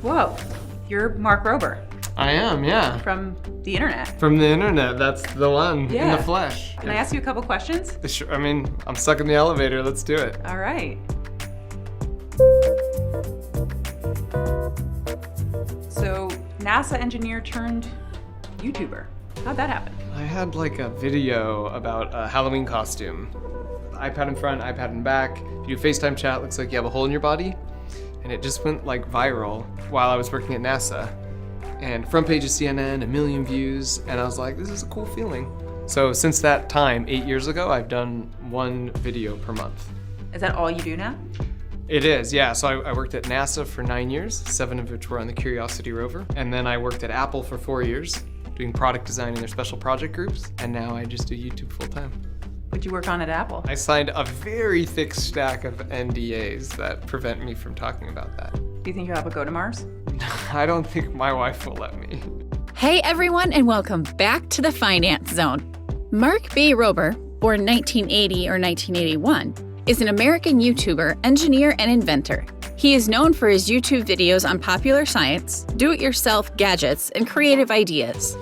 Whoa, you're Mark Rober. I am, yeah. From the internet. From the internet, that's the one, Yeah. in the flesh. Can I ask you a couple questions? Sure, I mean, I'm stuck in the elevator, let's do it. All right. So, NASA engineer turned YouTuber. How'd that happen? I had like a video about a Halloween costume. iPad in front, iPad in back. If you do FaceTime chat, looks like you have a hole in your body. And it just went like viral while I was working at NASA. And front page of CNN, 1 million views, and I was like, this is a cool feeling. So since that time, 8 years ago, I've done 1 video per month. Is that all you do now? It is, yeah. So I worked at NASA for 9 years, 7 of which were on the Curiosity rover. And then I worked at Apple for 4 years, doing product design in their special project groups. And now I just do YouTube full time. What'd you work on at Apple? I signed a very thick stack of NDAs that prevent me from talking about that. Do you think you'll ever go to Mars? I don't think my wife will let me. Hey everyone, and welcome back to the Finance Zone. Mark B. Rober, born 1980 or 1981, is an American YouTuber, engineer, and inventor. He is known for his YouTube videos on popular science, do-it-yourself gadgets, and creative ideas.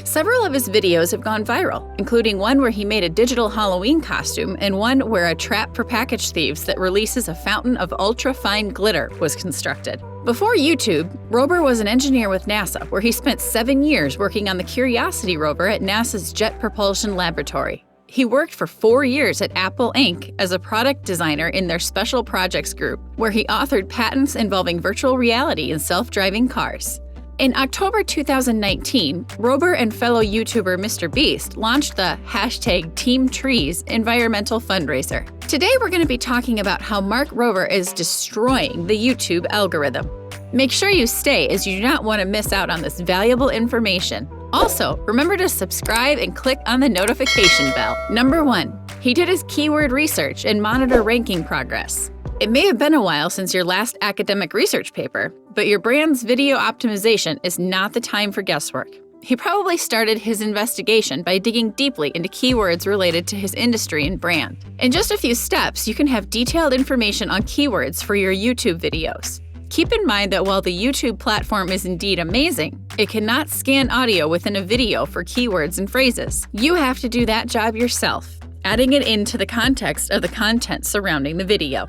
Several of his videos have gone viral, including one where he made a digital Halloween costume and one where a trap for package thieves that releases a fountain of ultra-fine glitter was constructed. Before YouTube, Rober was an engineer with NASA, where he spent 7 years working on the Curiosity rover at NASA's Jet Propulsion Laboratory. He worked for 4 years at Apple Inc. as a product designer in their Special Projects group, where he authored patents involving virtual reality and self-driving cars. In October 2019, Rober and fellow YouTuber MR.BEAST launched the #TeamTrees environmental fundraiser. Today we're going to be talking about how Mark Rober is destroying the YouTube algorithm. Make sure you stay, as you do not want to miss out on this valuable information. Also, remember to subscribe and click on the notification bell. Number 1, he did his keyword research and monitor ranking progress. It may have been a while since your last academic research paper, but your brand's video optimization is not the time for guesswork. He probably started his investigation by digging deeply into keywords related to his industry and brand. In just a few steps, you can have detailed information on keywords for your YouTube videos. Keep in mind that while the YouTube platform is indeed amazing, it cannot scan audio within a video for keywords and phrases. You have to do that job yourself, adding it into the context of the content surrounding the video.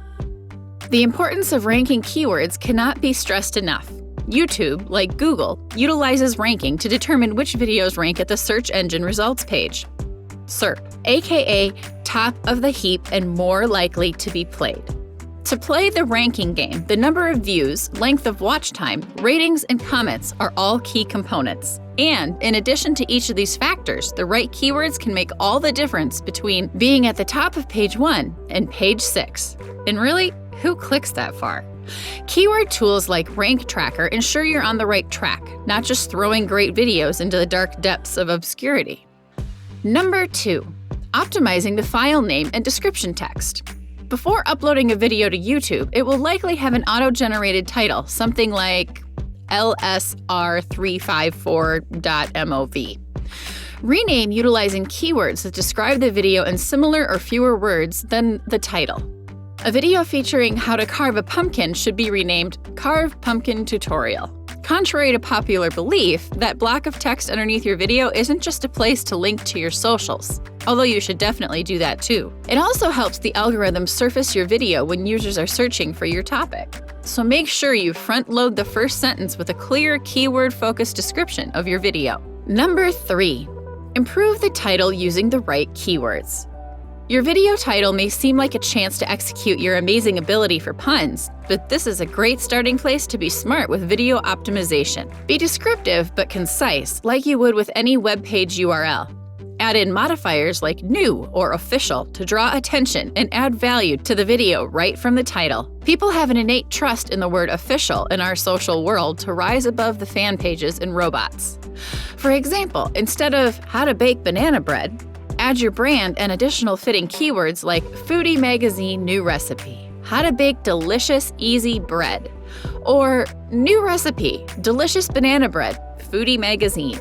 The importance of ranking keywords cannot be stressed enough. YouTube, like Google, utilizes ranking to determine which videos rank at the search engine results page. SERP, aka top of the heap and more likely to be played. To play the ranking game, the number of views, length of watch time, ratings, and comments are all key components. And in addition to each of these factors, the right keywords can make all the difference between being at the top of page 1 and page 6. And really, who clicks that far? Keyword tools like Rank Tracker ensure you're on the right track, not just throwing great videos into the dark depths of obscurity. Number 2, optimizing the file name and description text. Before uploading a video to YouTube, it will likely have an auto-generated title, something like LSR354.mov. Rename utilizing keywords that describe the video in similar or fewer words than the title. A video featuring how to carve a pumpkin should be renamed Carve Pumpkin Tutorial. Contrary to popular belief, that block of text underneath your video isn't just a place to link to your socials, although you should definitely do that too. It also helps the algorithm surface your video when users are searching for your topic. So make sure you front-load the first sentence with a clear, keyword-focused description of your video. Number 3, improve the title using the right keywords. Your video title may seem like a chance to execute your amazing ability for puns, but this is a great starting place to be smart with video optimization. Be descriptive but concise, like you would with any web page URL. Add in modifiers like new or official to draw attention and add value to the video right from the title. People have an innate trust in the word official in our social world to rise above the fan pages and robots. For example, instead of how to bake banana bread, add your brand and additional fitting keywords like Foodie Magazine New Recipe, How to Bake Delicious Easy Bread, or New Recipe, Delicious Banana Bread, Foodie Magazine,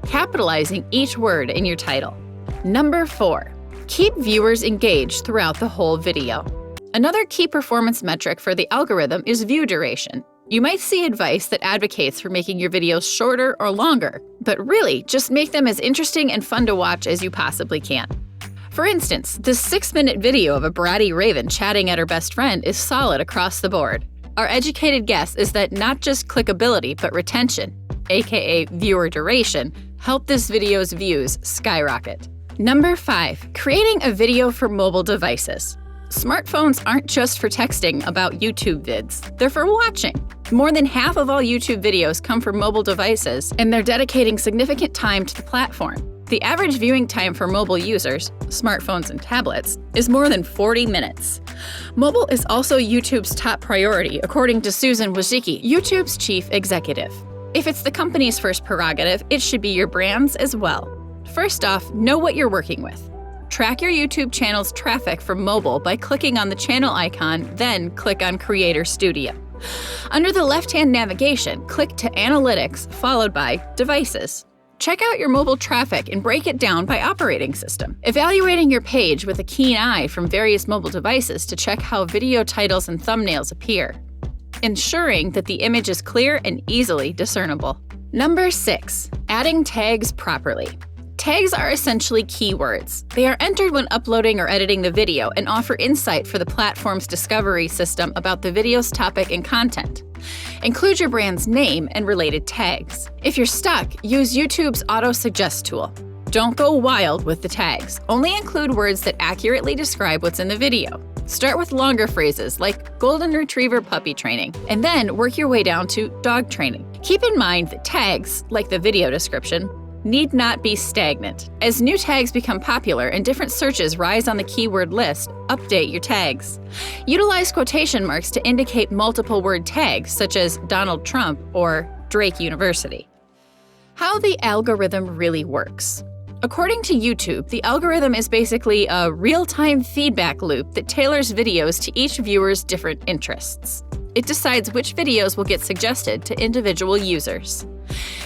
capitalizing each word in your title. Number 4, keep viewers engaged throughout the whole video. Another key performance metric for the algorithm is view duration. You might see advice that advocates for making your videos shorter or longer, but really, just make them as interesting and fun to watch as you possibly can. For instance, this 6-minute video of a bratty raven chatting at her best friend is solid across the board. Our educated guess is that not just clickability, but retention, aka viewer duration, helped this video's views skyrocket. Number 5. Creating a video for mobile devices. Smartphones aren't just for texting about YouTube vids, they're for watching. More than half of all YouTube videos come from mobile devices, and they're dedicating significant time to the platform. The average viewing time for mobile users, smartphones and tablets, is more than 40 minutes. Mobile is also YouTube's top priority, according to Susan Wojcicki, YouTube's chief executive. If it's the company's first prerogative, it should be your brand's as well. First off, know what you're working with. Track your YouTube channel's traffic from mobile by clicking on the channel icon, then click on Creator Studio. Under the left-hand navigation, click to Analytics, followed by Devices. Check out your mobile traffic and break it down by operating system, evaluating your page with a keen eye from various mobile devices to check how video titles and thumbnails appear, ensuring that the image is clear and easily discernible. Number 6. Adding tags properly. Tags are essentially keywords. They are entered when uploading or editing the video and offer insight for the platform's discovery system about the video's topic and content. Include your brand's name and related tags. If you're stuck, use YouTube's auto-suggest tool. Don't go wild with the tags. Only include words that accurately describe what's in the video. Start with longer phrases like golden retriever puppy training, and then work your way down to dog training. Keep in mind that tags, like the video description, need not be stagnant. As new tags become popular and different searches rise on the keyword list, update your tags. Utilize quotation marks to indicate multiple word tags, such as Donald Trump or Drake University. How the algorithm really works. According to YouTube, the algorithm is basically a real-time feedback loop that tailors videos to each viewer's different interests. It decides which videos will get suggested to individual users.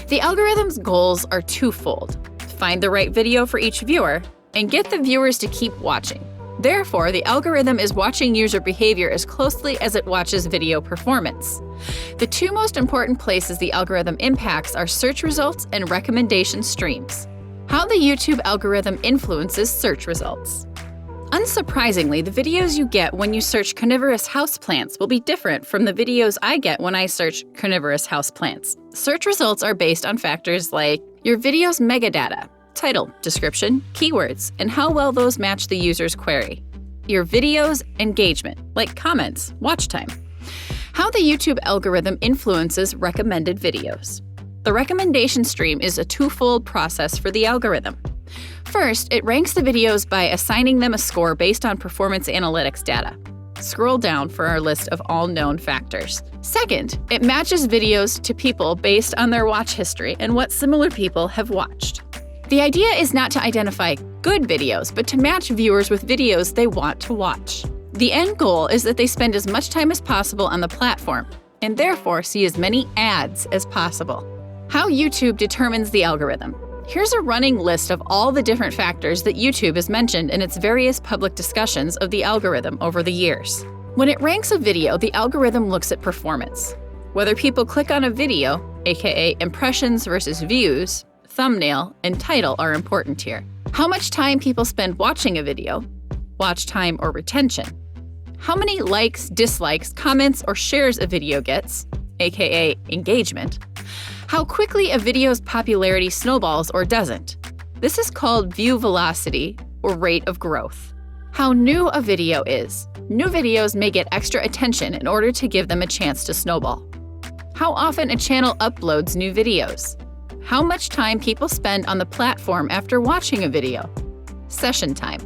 The algorithm's goals are twofold: find the right video for each viewer, and get the viewers to keep watching. Therefore, the algorithm is watching user behavior as closely as it watches video performance. The two most important places the algorithm impacts are search results and recommendation streams. How the YouTube algorithm influences search results. Unsurprisingly, the videos you get when you search carnivorous houseplants will be different from the videos I get when I search carnivorous houseplants. Search results are based on factors like your video's metadata, title, description, keywords, and how well those match the user's query. Your video's engagement, like comments, watch time. How the YouTube algorithm influences recommended videos. The recommendation stream is a twofold process for the algorithm. First, it ranks the videos by assigning them a score based on performance analytics data. Scroll down for our list of all known factors. Second, it matches videos to people based on their watch history and what similar people have watched. The idea is not to identify good videos, but to match viewers with videos they want to watch. The end goal is that they spend as much time as possible on the platform, and therefore see as many ads as possible. How YouTube determines the algorithm. Here's a running list of all the different factors that YouTube has mentioned in its various public discussions of the algorithm over the years. When it ranks a video, the algorithm looks at performance. Whether people click on a video, aka impressions versus views, thumbnail, and title are important here. How much time people spend watching a video, watch time or retention. How many likes, dislikes, comments, or shares a video gets, aka engagement. How quickly a video's popularity snowballs or doesn't. This is called view velocity or rate of growth. How new a video is. New videos may get extra attention in order to give them a chance to snowball. How often a channel uploads new videos. How much time people spend on the platform after watching a video. Session time.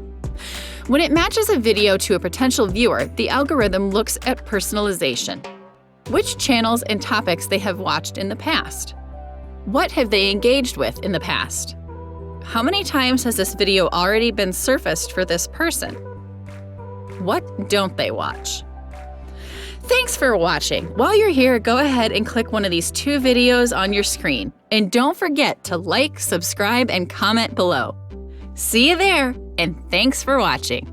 When it matches a video to a potential viewer, the algorithm looks at personalization. Which channels and topics they have watched in the past. What have they engaged with in the past? How many times has this video already been surfaced for this person? What don't they watch? Thanks for watching. While you're here, go ahead and click one of these 2 videos on your screen. And don't forget to like, subscribe, and comment below. See you there, and thanks for watching.